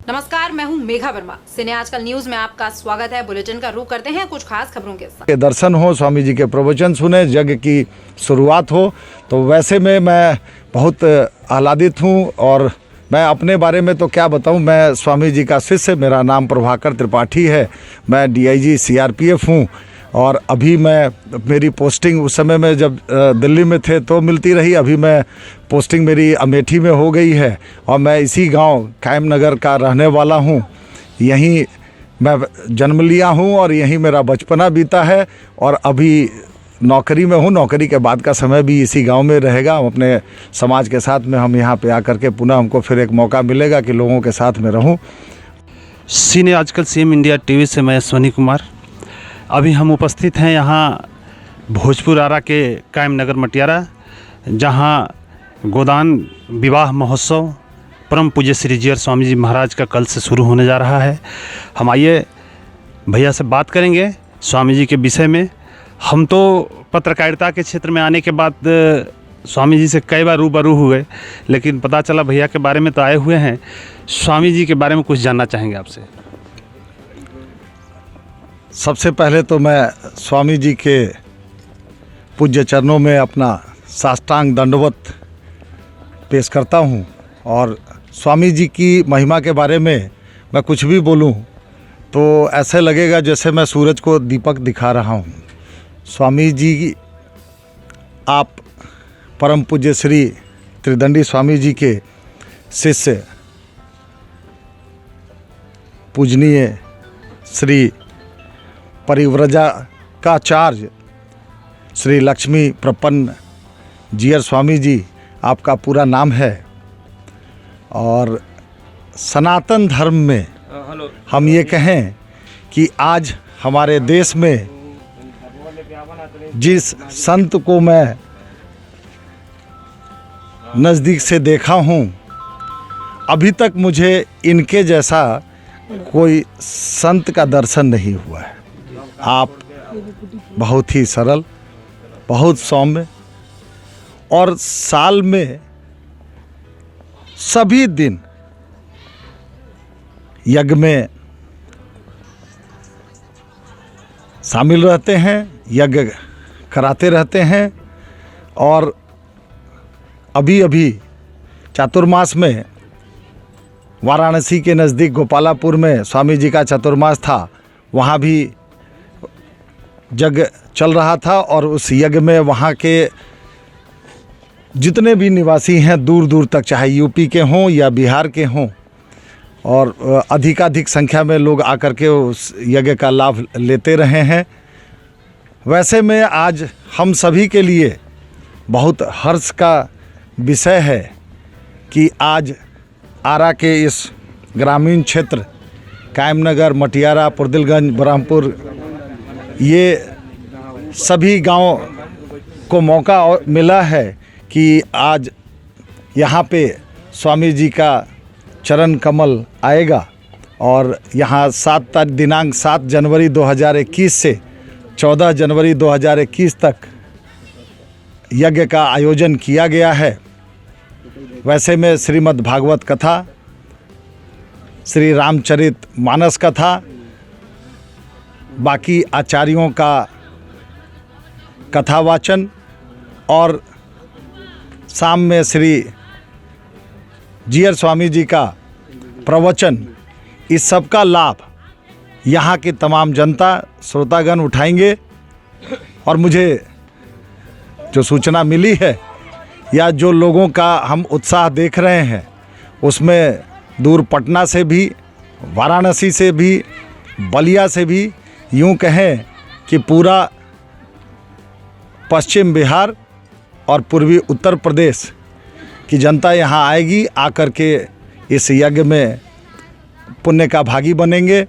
नमस्कार, मैं हूं मेघा वर्मा। सिने आजकल न्यूज में आपका स्वागत है। बुलेटिन का रुख करते हैं कुछ खास खबरों के साथ। के दर्शन हो, स्वामी जी के प्रवचन सुने, यज्ञ की शुरुआत हो, तो वैसे में मैं बहुत आह्लादित हूँ। और मैं अपने बारे में तो क्या बताऊँ, मैं स्वामी जी का शिष्य, मेरा नाम प्रभाकर त्रिपाठी है। मैं DIG CRPF हूँ। और अभी मेरी पोस्टिंग उस समय में जब दिल्ली में थे तो मिलती रही, अभी मैं पोस्टिंग मेरी अमेठी में हो गई है। और मैं इसी गांव कायम नगर का रहने वाला हूं। यहीं मैं जन्म लिया हूं और यहीं मेरा बचपना बीता है। और अभी नौकरी में हूं। नौकरी के बाद का समय भी इसी गांव में रहेगा। हम अपने समाज के साथ में हम यहाँ पे आकर के पुनः हमको फिर एक मौका मिलेगा कि लोगों के साथ में रहूँ। सीने आजकल CM इंडिया TV से मैं सोनी कुमार। अभी हम उपस्थित हैं यहाँ भोजपुर आरा के कायम नगर मटियारा, जहाँ गोदान विवाह महोत्सव परम पूज्य श्री जीयर स्वामी जी महाराज का कल से शुरू होने जा रहा है। हम आइए भैया से बात करेंगे स्वामी जी के विषय में। हम तो पत्रकारिता के क्षेत्र में आने के बाद स्वामी जी से कई बार रूबरू हुए, लेकिन पता चला भैया के बारे में तो आए हुए हैं, स्वामी जी के बारे में कुछ जानना चाहेंगे आपसे। सबसे पहले तो मैं स्वामी जी के पूज्य चरणों में अपना साष्टांग दंडवत पेश करता हूँ। और स्वामी जी की महिमा के बारे में मैं कुछ भी बोलूँ तो ऐसे लगेगा जैसे मैं सूरज को दीपक दिखा रहा हूँ। स्वामी जी, आप परम पूज्य श्री त्रिदंडी स्वामी जी के शिष्य पूजनीय श्री परिव्रजा का आचार्य श्री लक्ष्मी प्रपन्न जीयर स्वामी जी आपका पूरा नाम है। और सनातन धर्म में हम ये कहें कि आज हमारे देश में जिस संत को मैं नज़दीक से देखा हूँ, अभी तक मुझे इनके जैसा कोई संत का दर्शन नहीं हुआ है। आप बहुत ही सरल, बहुत सौम्य, और साल में सभी दिन यज्ञ में शामिल रहते हैं, यज्ञ कराते रहते हैं। और अभी चातुर्मास में वाराणसी के नज़दीक गोपालापुर में स्वामी जी का चातुर्मास था, वहाँ भी यज्ञ चल रहा था। और उस यज्ञ में वहाँ के जितने भी निवासी हैं दूर दूर तक, चाहे UP के हों या बिहार के हों, और अधिकाधिक संख्या में लोग आकर के उस यज्ञ का लाभ लेते रहे हैं। वैसे में आज हम सभी के लिए बहुत हर्ष का विषय है कि आज आरा के इस ग्रामीण क्षेत्र कायम नगर, मटियारा, पुरदिलगंज, ब्रह्मपुर, ये सभी गांव को मौका मिला है कि आज यहाँ पे स्वामी जी का चरण कमल आएगा। और यहाँ दिनांक 7 जनवरी 2021 से 14 जनवरी 2021 तक यज्ञ का आयोजन किया गया है। वैसे में श्रीमद् भागवत कथा, श्री रामचरित मानस कथा, बाकी आचार्यों का कथावाचन और शाम में श्री जीयर स्वामी जी का प्रवचन, इस सब का लाभ यहाँ की तमाम जनता श्रोतागण उठाएंगे। और मुझे जो सूचना मिली है या जो लोगों का हम उत्साह देख रहे हैं, उसमें दूर पटना से भी, वाराणसी से भी, बलिया से भी, यूँ कहें कि पूरा पश्चिम बिहार और पूर्वी उत्तर प्रदेश की जनता यहाँ आएगी, आकर के इस यज्ञ में पुण्य का भागी बनेंगे।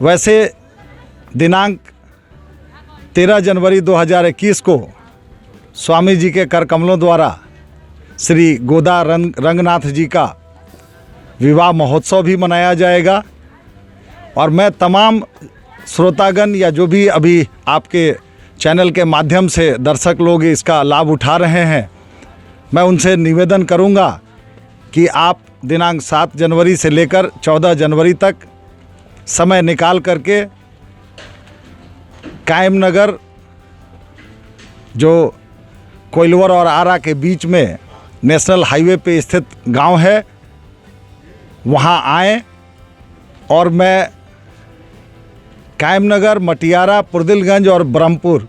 वैसे दिनांक 13 जनवरी 2021 को स्वामी जी के कर कमलों द्वारा श्री गोदा रंगनाथ जी का विवाह महोत्सव भी मनाया जाएगा। और मैं तमाम श्रोतागण या जो भी अभी आपके चैनल के माध्यम से दर्शक लोग इसका लाभ उठा रहे हैं, मैं उनसे निवेदन करूंगा कि आप दिनांक 7 जनवरी से लेकर 14 जनवरी तक समय निकाल करके कायम नगर जो कोइलवर और आरा के बीच में नेशनल हाईवे पे स्थित गांव है, वहां आएँ और मैं कायम नगर, मटियारा, पुरदिलगंज और ब्रह्मपुर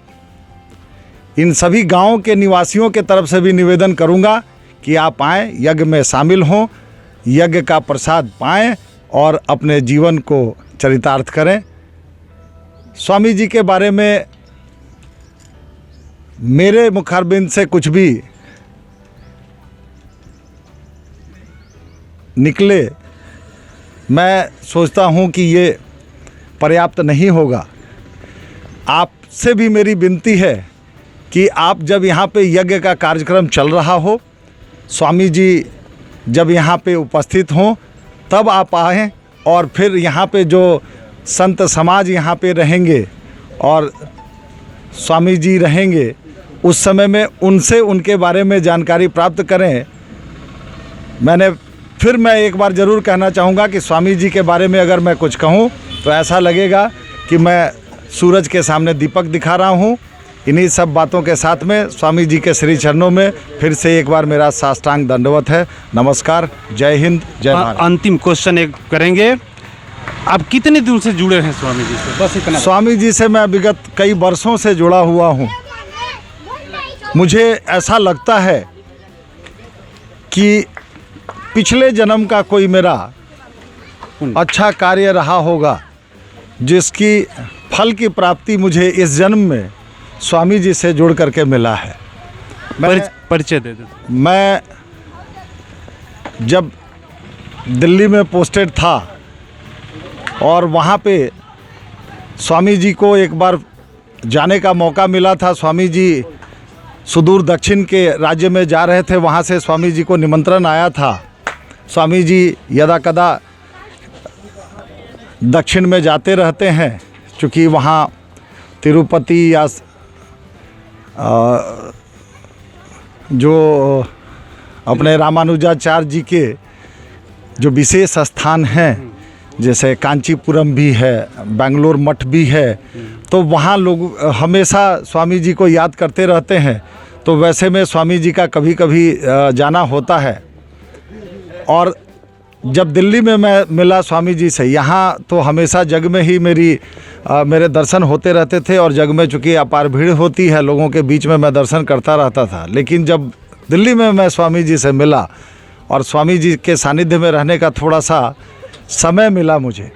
इन सभी गांवों के निवासियों के तरफ से भी निवेदन करूंगा कि आप आएँ, यज्ञ में शामिल हों, यज्ञ का प्रसाद पाएँ और अपने जीवन को चरितार्थ करें। स्वामी जी के बारे में मेरे मुखारबिंद से कुछ भी निकले, मैं सोचता हूँ कि ये पर्याप्त नहीं होगा। आपसे भी मेरी विनती है कि आप जब यहाँ पे यज्ञ का कार्यक्रम चल रहा हो, स्वामी जी जब यहाँ पे उपस्थित हों, तब आप आएँ और फिर यहाँ पे जो संत समाज यहाँ पे रहेंगे और स्वामी जी रहेंगे, उस समय में उनसे उनके बारे में जानकारी प्राप्त करें। मैं एक बार ज़रूर कहना चाहूँगा कि स्वामी जी के बारे में अगर मैं कुछ कहूँ तो ऐसा लगेगा कि मैं सूरज के सामने दीपक दिखा रहा हूँ। इन्हीं सब बातों के साथ में स्वामी जी के श्री चरणों में फिर से एक बार मेरा साष्टांग दंडवत है। नमस्कार, जय हिंद, जय भारत। अंतिम क्वेश्चन एक करेंगे, आप कितने दिन से जुड़े हैं स्वामी जी से? बस इतना। स्वामी जी से मैं विगत कई वर्षों से जुड़ा हुआ हूँ। मुझे ऐसा लगता है कि पिछले जन्म का कोई मेरा अच्छा कार्य रहा होगा, जिसकी फल की प्राप्ति मुझे इस जन्म में स्वामी जी से जुड़ करके मिला है। परिचय दे दो। मैं जब दिल्ली में पोस्टेड था और वहाँ पे स्वामी जी को एक बार जाने का मौका मिला था। स्वामी जी सुदूर दक्षिण के राज्य में जा रहे थे, वहाँ से स्वामी जी को निमंत्रण आया था। स्वामी जी यदा कदा दक्षिण में जाते रहते हैं, क्योंकि वहाँ तिरुपति या जो अपने रामानुजाचार्य जी के जो विशेष स्थान हैं, जैसे कांचीपुरम भी है, बेंगलोर मठ भी है, तो वहाँ लोग हमेशा स्वामी जी को याद करते रहते हैं। तो वैसे में स्वामी जी का कभी कभी जाना होता है। और जब दिल्ली में मैं मिला स्वामी जी से, यहाँ तो हमेशा जग में ही मेरे दर्शन होते रहते थे और जग में चूँकि अपार भीड़ होती है, लोगों के बीच में मैं दर्शन करता रहता था। लेकिन जब दिल्ली में मैं स्वामी जी से मिला और स्वामी जी के सानिध्य में रहने का थोड़ा सा समय मिला मुझे,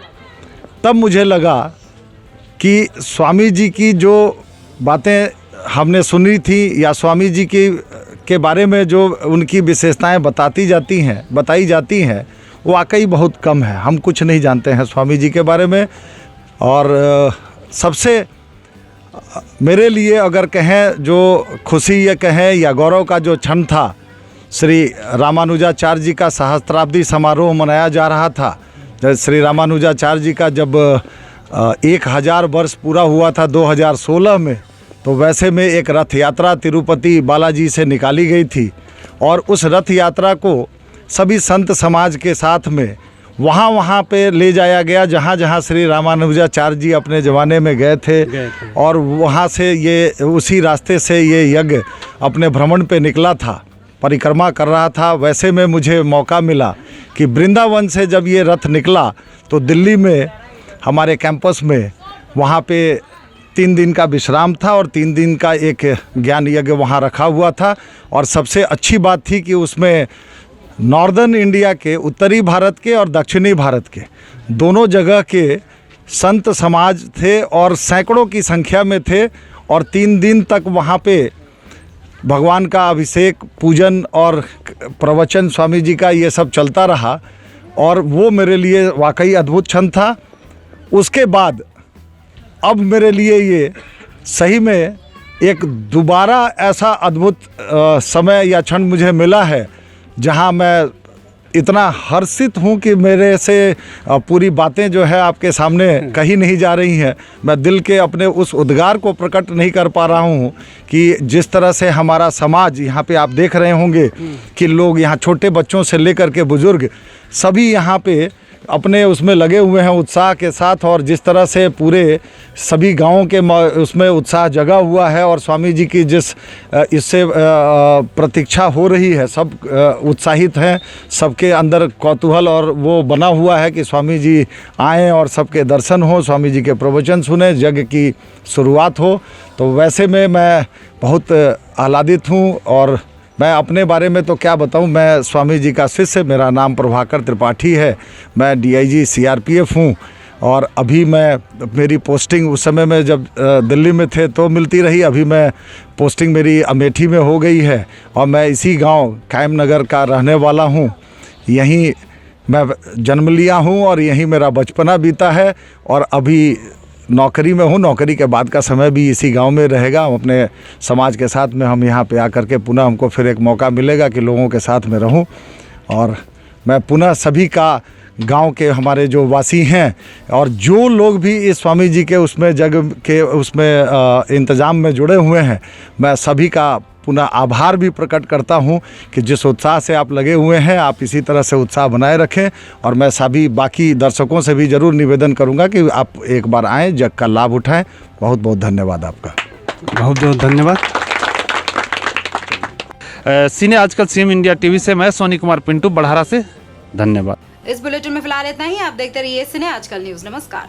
तब मुझे लगा कि स्वामी जी की जो बातें हमने सुनी थी या स्वामी जी के बारे में जो उनकी विशेषताएं बताई जाती हैं, वो वाकई बहुत कम है। हम कुछ नहीं जानते हैं स्वामी जी के बारे में। और सबसे मेरे लिए अगर कहें जो खुशी ये कहें या गौरव का जो क्षण था, श्री रामानुजाचार्य जी का सहस्त्राब्दी समारोह मनाया जा रहा था। जब श्री रामानुजाचार्य जी का जब 1000 वर्ष पूरा हुआ था 2016 में, तो वैसे में एक रथ यात्रा तिरुपति बालाजी से निकाली गई थी और उस रथ यात्रा को सभी संत समाज के साथ में वहाँ पे ले जाया गया जहाँ श्री रामानुजाचार्य जी अपने ज़माने में गए थे। और वहाँ से ये उसी रास्ते से ये यज्ञ अपने भ्रमण पे निकला था, परिक्रमा कर रहा था। वैसे में मुझे मौका मिला कि वृंदावन से जब ये रथ निकला तो दिल्ली में हमारे कैंपस में वहाँ पे 3 दिन का विश्राम था और 3 दिन का एक ज्ञान यज्ञ वहाँ रखा हुआ था। और सबसे अच्छी बात थी कि उसमें नॉर्दर्न इंडिया के, उत्तरी भारत के और दक्षिणी भारत के दोनों जगह के संत समाज थे और सैकड़ों की संख्या में थे। और 3 दिन तक वहाँ पे भगवान का अभिषेक, पूजन और प्रवचन स्वामी जी का ये सब चलता रहा और वो मेरे लिए वाकई अद्भुत क्षण था। उसके बाद अब मेरे लिए ये सही में एक दोबारा ऐसा अद्भुत समय या क्षण मुझे मिला है, जहाँ मैं इतना हर्षित हूँ कि मेरे से पूरी बातें जो है आपके सामने कही नहीं जा रही हैं। मैं दिल के अपने उस उद्गार को प्रकट नहीं कर पा रहा हूँ कि जिस तरह से हमारा समाज, यहाँ पे आप देख रहे होंगे कि लोग यहाँ छोटे बच्चों से लेकर के बुज़ुर्ग सभी यहाँ पे अपने उसमें लगे हुए हैं उत्साह के साथ, और जिस तरह से पूरे सभी गांवों के उसमें उत्साह जगा हुआ है और स्वामी जी की जिस इससे प्रतीक्षा हो रही है, सब उत्साहित हैं, सबके अंदर कौतूहल और वो बना हुआ है कि स्वामी जी आएँ और सबके दर्शन हो, स्वामी जी के प्रवचन सुने, जग की शुरुआत हो। तो वैसे में मैं बहुत आह्लादित हूँ। और मैं अपने बारे में तो क्या बताऊं, मैं स्वामी जी का शिष्य, मेरा नाम प्रभाकर त्रिपाठी है, मैं DIG CRPF हूं। और अभी मेरी पोस्टिंग उस समय में जब दिल्ली में थे तो मिलती रही, अभी मैं पोस्टिंग मेरी अमेठी में हो गई है और मैं इसी गांव कायम नगर का रहने वाला हूं। यहीं मैं जन्म लिया हूं और यहीं मेरा बचपना बीता है और अभी नौकरी में हूँ। नौकरी के बाद का समय भी इसी गांव में रहेगा। हम अपने समाज के साथ में हम यहाँ पे आकर के पुनः हमको फिर एक मौका मिलेगा कि लोगों के साथ में रहूँ। और मैं पुनः सभी का, गांव के हमारे जो वासी हैं और जो लोग भी इस स्वामी जी के उसमें जग के उसमें इंतज़ाम में जुड़े हुए हैं, मैं सभी का पुनः आभार भी प्रकट करता हूं कि जिस उत्साह से आप लगे हुए हैं, आप इसी तरह से उत्साह बनाए रखें। और मैं सभी बाकी दर्शकों से भी ज़रूर निवेदन करूंगा कि आप एक बार आएँ, जग का लाभ उठाएं। बहुत बहुत धन्यवाद आपका। बहुत बहुत धन्यवाद। सीने आजकल CM इंडिया TV से मैं सोनी कुमार पिंटू बढ़ारा से, धन्यवाद। इस बुलेटिन में फिलहाल इतना ही। आप देखते रहिए सिने आजकल न्यूज़। नमस्कार।